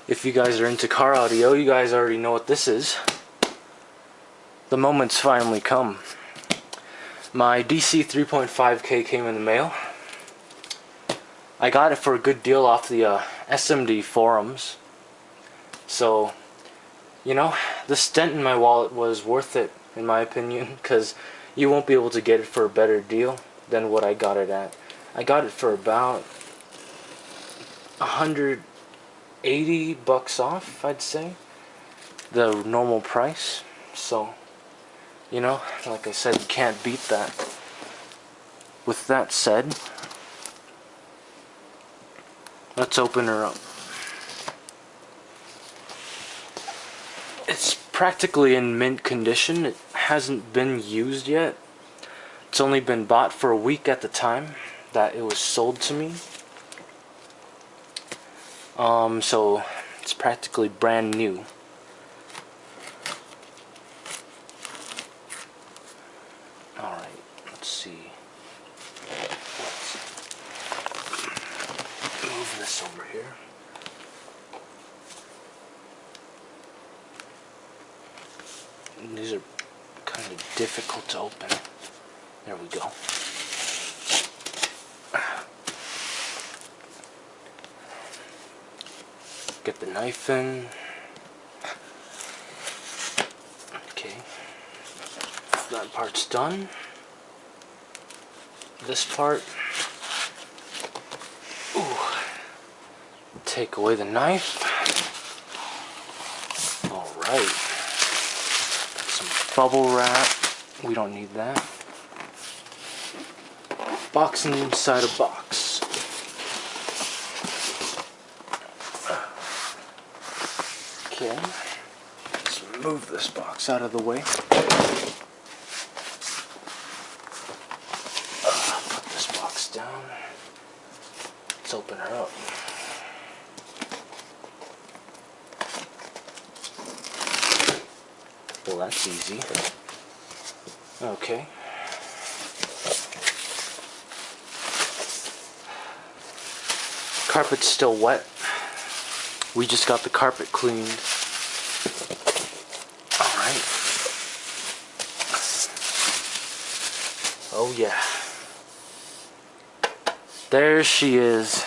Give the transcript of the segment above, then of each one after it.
If you guys are into car audio, you guys already know what this is. The moment's finally come. My DC 3.5K came in the mail. I got it for a good deal off the SMD forums. So, you know, the stent in my wallet was worth it, in my opinion, because you won't be able to get it for a better deal than what I got it at. I got it for about $180 off, I'd say, the normal price. So, you know, like I said, you can't beat that. With that said, let's open her up. It's practically in mint condition. It hasn't been used yet. It's only been bought for a week at the time that it was sold to me. So it's practically brand new. Alright, let's see. Let's move this over here. And these are kind of difficult to open. There we go. Get the knife in. Okay. That part's done. This part. Ooh. Take away the knife. Alright. Some bubble wrap. We don't need that. Box inside a box. Okay, let's move this box out of the way. Put this box down. Let's open her up. Well, that's easy. Okay. Carpet's still wet. We just got the carpet cleaned. Alright. Oh yeah. There she is.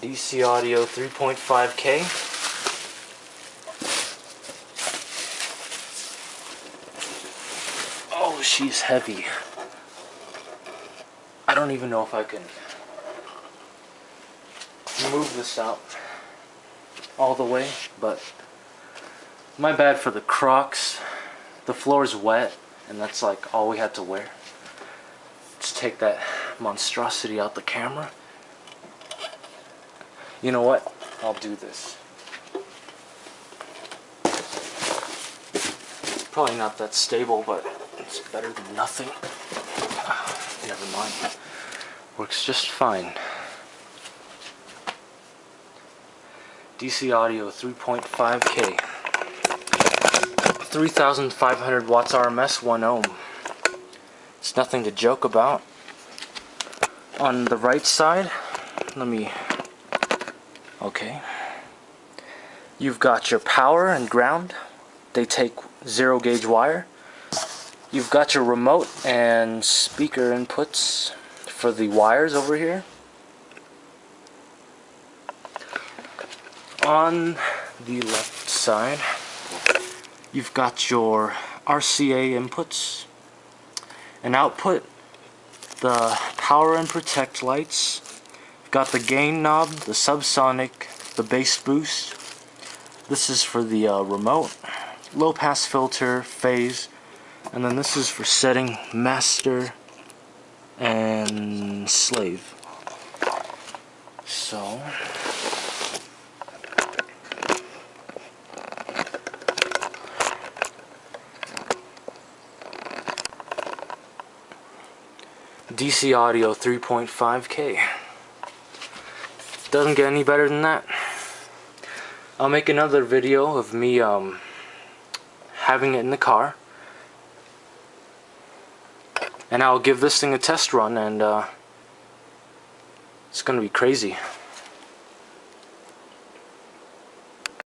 DC Audio 3.5K. Oh, she's heavy. I don't even know if I can move this out all the way, but my bad for the Crocs. The floor's wet, and that's like all we had to wear. Let's take that monstrosity out the camera. You know what? I'll do this. Probably not that stable, but it's better than nothing. Never mind. Works just fine. DC Audio 3.5K, 3,500 watts RMS, 1 ohm. It's nothing to joke about. On the right side, okay, you've got your power and ground. They take 0 gauge wire. You've got your remote and speaker inputs for the wires over here. On the left side, you've got your RCA inputs and output, the power and protect lights. You've got the gain knob, the subsonic, the bass boost. This is for the remote, low pass filter, phase, and then this is for setting master and slave. So DC Audio 3.5K. Doesn't get any better than that. I'll make another video of me having it in the car, and I'll give this thing a test run and It's gonna be crazy.